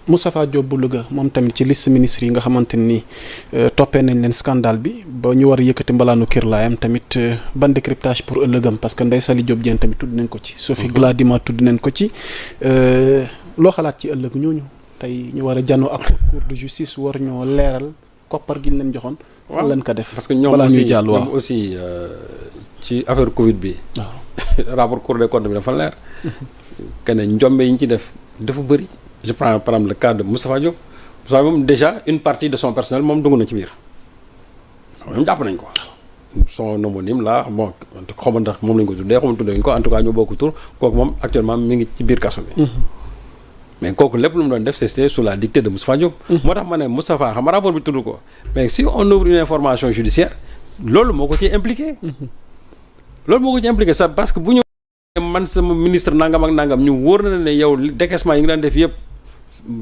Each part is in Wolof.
Moustapha Diop bu Louga moom tamit ci liste ministres yi nga xamante ni toppee nañ leen scandale bi ba ñu war a yëkkati mbalaanu kër laayam tamit ban décryptage pour ëllëgam parce que Ndeye Saly Diop Dieng tamit tudd nañ ko ci. Sophie Gladima tudd nañ ko ci. loo xalaat ci ëllëg ñooñu tey ñu war a janoo ak cour de justice war ñoo leeral koppar gi ñu leen joxoon. waaw lan ko def parce que ñoom aussi ci affaire Covid bi. waaw rapport Cour des comptes bi dafa leer. que ne njombe yi ñu ci def dafa bëri. je prends par exemple le cas de Moustapha Diop moom déjà une partie de son personnel moom dugg na ci biir moom jàpp nañ ko. son homonyme là bon xaw ma ndax moom lañ ko tuddee xaw ma tuddee ko en tout cas ñoo bokk tur kooku moom actuellement mi ngi ci biir kaso bi. mais kooku lépp lu mu doon def c'était sous la dictée de Moustapha Diop. moo tax ma ne Moustapha xam nga rapport bi tudd ko mais si on ouvre une information judiciaire loolu moo ko ciy impliqué. loolu moo ko ci impliqué ça parce que bu ñu man sama ministre nangam ak nangam ñu wóor na ne yow décaissement yi nga daan def yëpp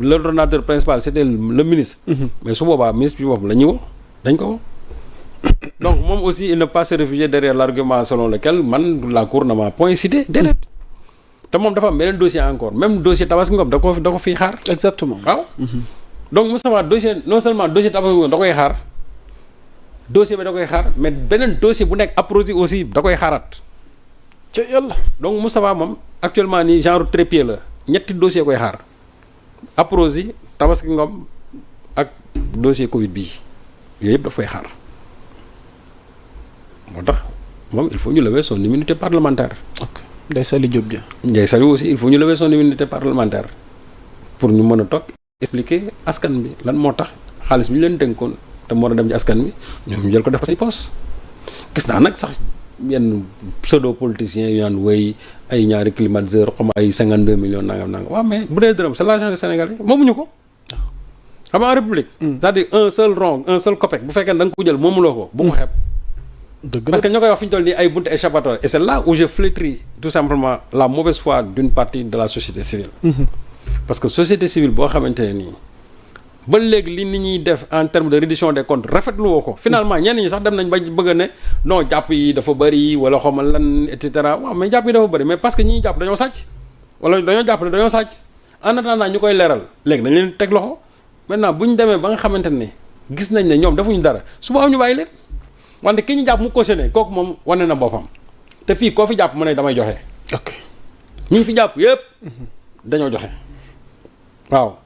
l'ordonnateur principal c'était le ministre. mais su boobaa ministre bi boppam la ñuy woo dañ ko woo. donc moom aussi il ne peut pas se réfugier derrière l'argument selon lequel man la cour ne m'a point cité déedéet. te moom dafa am beneen dossier encore même dossier Tabaski Ngom da ko fiy xaar. exactement waaw. donc Moustapha dossier non seulement dossier Tabaski Ngom da koy xaar dossier bi da koy xaar mais beneen dossier bu nekk Aprosi aussi da koy xaaraat. ca yàlla. donc Moustapha moom actuellement nii genre trépied la ñetti dossier koy xaar Aprosi Tabaski Ngom ak dossier Covid bii yooyu yëpp daf koy xaar moo tax moom il faut ñu lever son immunité parlementaire. ok Ndeye Saly Diop Dieng. Ndeye Saly aussi il faut ñu lever son immunité parlementaire pour ñu mën a toog expliquer askan bi lan moo tax xaalis bi ñu leen dénkoon te mu war a dem ci askan bi ñoom ñu jël ko def ko seen poste. gis naa nag sax yenn pseudo politiciens yu naan wéy ay ñaari climatiseur xam ay 52 millions nangam waaw mais bu dee dërëm c'est l'argent des Sénégalais moomuñu ko. xam nga en république. c'est-à-dire un seul rond un seul copec bu fekkee da nga ko jël moomuloo ko. bu ko xeeb. dëgg parce que ñoo koy wax fi ñu toll nii ay buntu échappatoire et c'est là où je flétris tout simplement la mauvaise foi d'une partie de la société civile. parce que société civile boo xamante ne nii ba léegi li nit ñuy def en termes de reddition des comptes rafetlu woo ko finalement ñenn ñi sax dem nañ ba bëgg a ne non jàpp yi dafa bëri wala xawma lan et cetera waaw mais jàpp yi dafa bëri mais parce que ñi ñuy jàpp dañoo sàcc wala dañoo jàpp ne dañoo sàcc en attendant ñu koy leeral léegi dañ leen teg loxo maintenant bu ñu demee ba nga xamante ne gis nañ ne ñoom defuñu dara suba am ñu bàyyi leen wante ki ñu jàpp mu cautionné kooku moom wane na boppam te fii koo fi jàpp mu ne damay joxe. ok ñi fi jàpp yëpp dañoo joxe waaw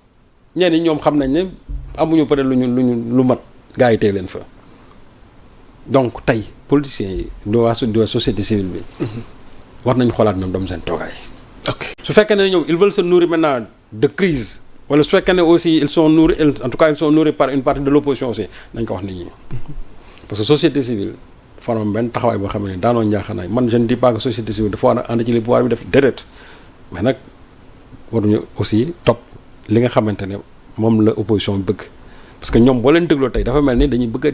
ñenn ñi ñoom xam nañ ne amuñu peut-être lu mat gars yi tey leen fa donc tey politiciens yi de waa société civile bi. war nañ xoolaat ñoom dem seen toogaay. ok su fekkee ne ñoom ils veulent se nourrir maintenant de crise wala su fekkee ne aussi ils sont nourris en tout cas ils sont nourris par une partie de l'opposition aussi nañ ko wax nit ñi. parce que société civile dafa am benn taxawaay boo xam ne daanoo njaaxanaay man je ne dis pas que société civile dafa war a ànd ci li pouvoir bi def déedéet mais nag waruñu aussi topp li nga xamante ne moom la opposition bi bëgg parce que ñoom boo leen dégloo tey dafa mel ni dañuy bëgg a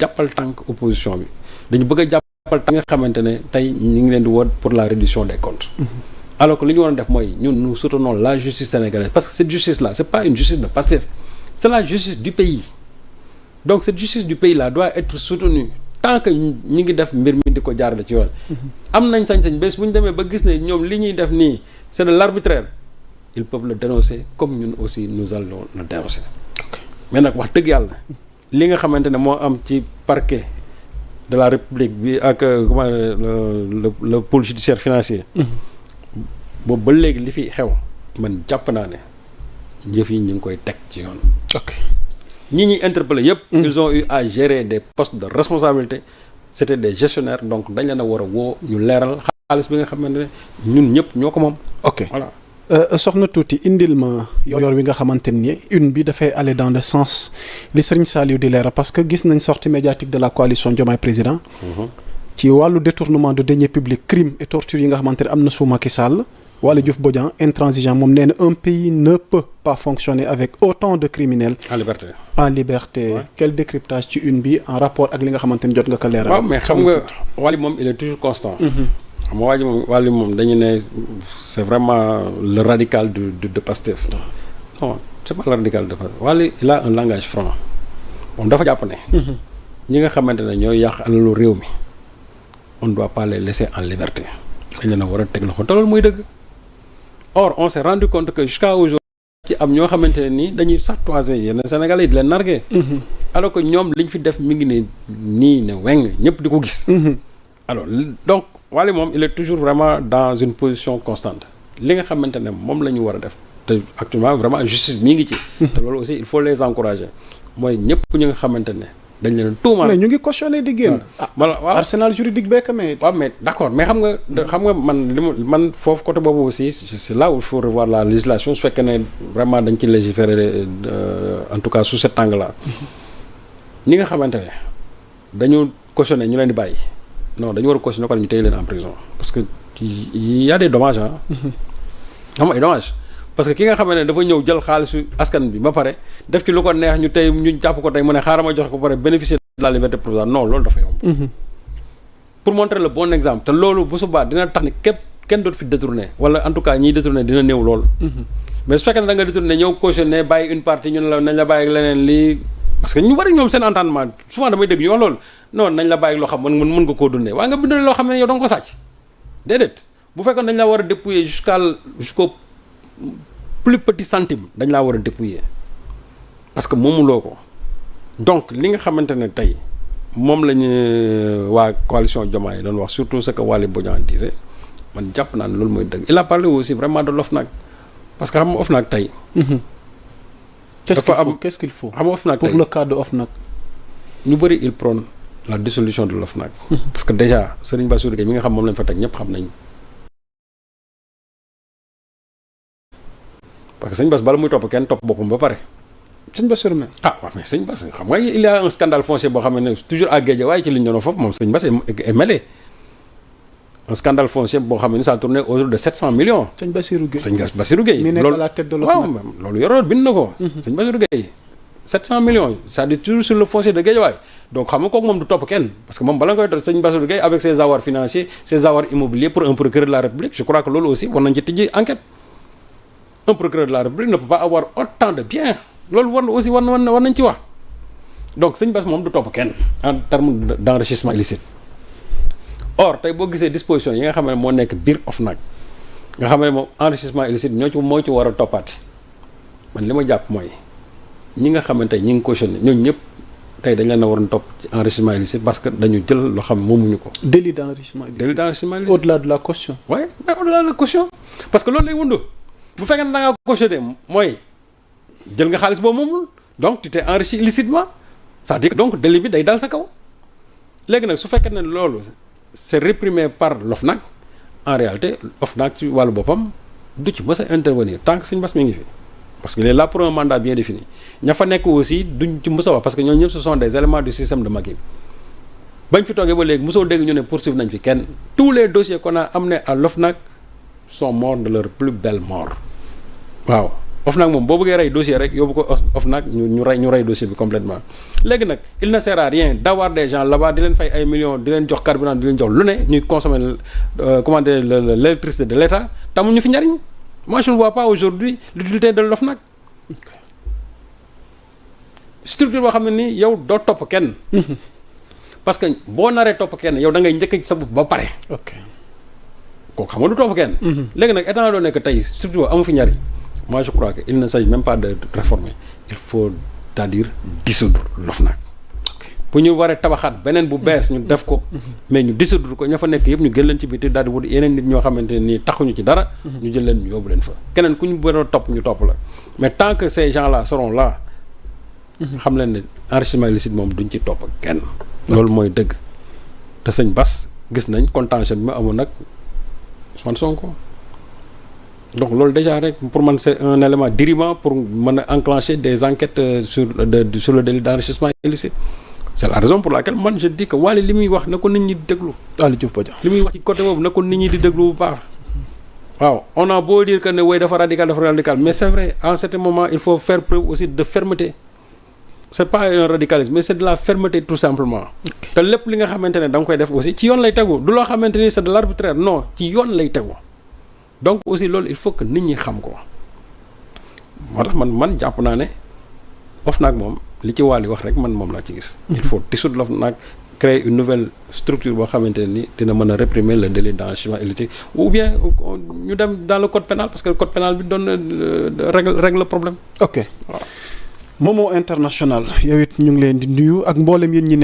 jàppal tànk opposition bi dañu bëgg a jàppal tànk nga xamante ne tey ñu ngi leen di woot pour la reddition des comptes. alors que li ñu war a def mooy ñun nous soutenons la justice sénégalaise parce que cette justice là c'est pas une justice de Pastef c'est la justice du pays. donc cette justice du pays là doit être soutenue tant que ñi ngi def mbir mi di ko jaarale ci yoon. am nañ sañ-sañ bés bu ñu demee ba gis ne ñoom li ñuy def nii c'est de l'arbitraire ils peuvent le dénoncer comme ñun aussi nous allons le dénoncer. mais nag wax dëgg yàlla li nga xamante ne moo am ci parquet de la république bi ak comment le pôle judiciaire financier. boobu ba léegi li fi xew man jàpp naa ne njëf yi ñu ngi koy teg ci yoon. ok. ñi ñuy interpellé yëpp. ils ont eu à gérer des postes de responsabilité c'était des gestionnaires donc dañ leen a war a woo ñu leeral xaalis bi nga xamante ne ñun ñëpp ñoo ko moom. ok voilà. soxna tuuti indil ma yor wi nga xamante ni une bi dafay aller dans le sens li Serigne Saliou di leeral parce que gis nañ sortie médiatique de la coalition Diomaye Président. ci wàllu détournement de deniers publics crimes et torture yi nga xamante ne am na sous Macky Sall. Waly Diouf Bodian intransigeant moom nee na un pays ne peut pas fonctionner avec autant de criminels. en liberté. Ouais. Quel décryptage ci une bi en rapport ak li nga xamante ni jot nga ko leeral. waaw mais xam nga Waly moom il est toujours constant. xam nga Waly moom dañu ne c'est vraiment le radical de Pastef. non c'est pas le radical de Pastef Waly il a un langage franc moom dafa jàpp ne. ñi nga xamante ne ñooy yàq alalu réew mi on ne doit pas les laisser en liberté. dañ leen a war a teg loxo te loolu mooy dëgg. Or, on s'est rendu compte que jusqu'à aujourd'hui ci am ñoo xamante ne nii dañuy sax toiser yenn Sénégalais yi di leen nargué. alors que ñoom liñ fi def mi ngi ne nii ne weng ñëpp di ko gis. alors donc Wally moom il est toujours vraiment dans une position constante li nga xamante ne moom la ñu war a def te actuellement vraiment justice mi ngi ci. te loolu aussi il faut les encourager mooy ñëpp ñu nga xamante ne dañ leen tuumaal. mais ñu ngi cautionné di génn. waaw arsenal juridique beek mais. waaw mais d'accord mais xam nga man foofu côté boobu aussi c'est là où il faut revoir la législation su fekkee ne vraiment dañ ci légiférer en tout cas sous cet angle là ñi nga xamante ne dañu cautionné ñu leen di bàyyi non dañu war a cautionné ko ñu téye leen en prison parce que il y a des dommages xam nga ay dommages parce que ki nga xamante ne dafa ñëw jël xaalisu askan bi ba pare def ci lu ko neex ñu tey ñu jàpp ko tey mu ne xaaral ma joxe ko ba pare bénéficier de la liberté provisoire non loolu dafa yomb. pour montrer le bon exemple te loolu bu subaa dina tax ni kenn dootu fi détourné wala en tout cas ñiy détourné dina néew loolu. mais su fekkee ne da nga détourné ñëw cautionné bàyyi une partie ñu ne la nañ la bàyyi leneen lii parce que ñu bari ñoom seen entendement souvent damay dégg ñu wax loolu non nañ la bàyyi loo xam mën nga koo dundee waaye nga bindal loo xam ne yow da nga ko sàcc déedéet bu fekkoon dañ la war a dépouiller jusqu'au plus petit centime dañ laa war a dépouiller parce que moomuloo ko donc li nga xamante ne tey moom la ñu waa coalition Diomaye doon wax surtout ce que Waly Bodian disait man jàpp naa ne loolu mooy dëgg il a parlé aussi vraiment de l'OFNAC parce que xam nga OFNAC tey. qu'est-ce qu'il faut xam nga OFNAC tey pour le cas de OFNAC. ñu bëri il prône la dissolution de l'OFNAC. parce que déjà Serigne Bassirou Gueye mi nga xam moom lañ fa teg ñëpp xam nañ. parce que sëñ Bass bala muy topp kenn topp boppam ba pare. sëñ Bassirou même. waaw mais sëñ Bass xam nga il y a un scandale foncier boo xam ne toujours à Guédiawaye ci li ñu doon foofu moom sëñ Bass est mêlé. un scandale foncier boo xam ne ça tournait autour de 700 millions. sëñ Bassirou Gueye sëñ Bassirou Gueye. mi nekk à la tête de l'OFNAC. waaw loolu yoroon bind na ko. sëñ Bassirou Gueye 700 millions c'est-à-dire toujours sur le foncier de Guédiawaye donc xam nga kooku moom du topp kenn parce que moom bala nga koy topp sëñ Bassirou Gueye avec ses avoirs financiers ses avoirs immobiliers pour un procureur de la République je crois que loolu aussi war nañ ci tijji enquête. un procureur de la République ne peut pas avoir autant de biens loolu war nañ ci wax donc sëñ Bass moom du topp kenn en termes d'enrichissement illicite or tey boo gisee disposition yi nga xam ne moo nekk biir OFNAC nga xam ne moom enrichissement illicite moo ci war a toppaati man li ma jàpp mooy ñi nga xamante ñi ngi cautionné ñooñu ñëpp tey dañ leen a waroon topp ci enrichissement illicite parce que dañu jël loo xam ne moomuñu ko. délit d'enrichissement illicite au-delà de la caution. ouais mais au-delà de la caution parce que loolu lay wundu bu fekkee ne da ngaa cautionné mooy jël nga xaalis boobu moomul donc tu t'es enrichi illicitement c'est-à-dire que donc délit bi day dal sa kaw léegi nag su fekkee ne loolu c'est réprimé par l'OFNAC en réalité OFNAC ci wàllu boppam du ci mës a intervenir tant que sëñ Bass mi ngi fi parce qu'il est là pour un mandat bien défini ña fa nekk aussi duñ ci mës a wax parce que ñooñu ñëpp ce sont des éléments du système de Macky bañ fi toogee ba léegi mosoo dégg ñu ne poursuivre nañ fi kenn tous les dossiers qu'on a amenés à l'OFNAC sont morts de leur plus belle mort waaw OFNAC moom boo bëggee rey dossier rek yóbbu ko OFNAC ñu rey dossier bi complètement léegi nag il ne sert à rien d'avoir des gens là-bas di leen fay ay millions di leen jox carburant di leen jox lu ne ñuy consommer l'électricité de l'État tamuñu fi njariñ moi je ne vois pas aujourd'hui l'utilité de l'OFNAC structure boo xam ne nii yow doo topp kenn parce que boo naree topp kenn yow da ngay njëkk ci sa bopp ba pare ok kooku xam nga du topp kenn léegi nag état doo nekk tey structure amu fi njariñ moi je crois que il ne s'agit même pas de réformer il faut c'est-à-dire dissoudre l'OFNAC bu ñu waree tabaxaat beneen bu bees ñu def ko mais ñu dissoudre ko ña fa nekk yëpp ñu gën leen ci biti daal di wut yeneen nit ñoo xamante ne nii taxuñu ci dara ñu jël leen ñu yóbbu leen fa keneen ku ñu bëggoon topp ñu topp la mais tant que ces gens là seront là xam leen ne enrichissement illicite moom duñ ci topp kenn loolu mooy dëgg te sëñ Bass gis nañ contentieux bi ma amoon nag Ousmane Sonko donc loolu déjà rek pour man c'est un élément dirimant pour mën a enclencher des enquêtes sur le délit d'enrichissement illicite c'est la raison pour laquelle man je dis que Waly li muy wax na ko nit ñi di déglu. Waly Diouf Bodian li muy wax ci côté boobu na ko nit ñi di déglu bu baax waaw on a beau dire que ne way dafa radical mais c'est vrai à un certain moment il faut faire preuve aussi de fermeté c'est pas un radicalisme mais c'est de la fermeté tout simplement te lépp li nga xamante ne da nga koy def aussi ci yoon lay tegu du loo xamante ni c'est de l'arbitraire non ci yoon lay tegu donc aussi loolu il faut que nit ñi xam ko moo tax man jàpp naa ne OFNAC moom li ci Waly wax rek man moom laa ci gis il faut dissoudre l'OFNAC créer une nouvelle structure boo xamante ne ni dina mën a réprimer le délit d'enrichissement illicite ou bien ñu dem dans le code pénal parce que le code pénal bi doon règle le problème. ok Momo International yow it ñu ngi leen di nuyu ak mboolem yéen ñi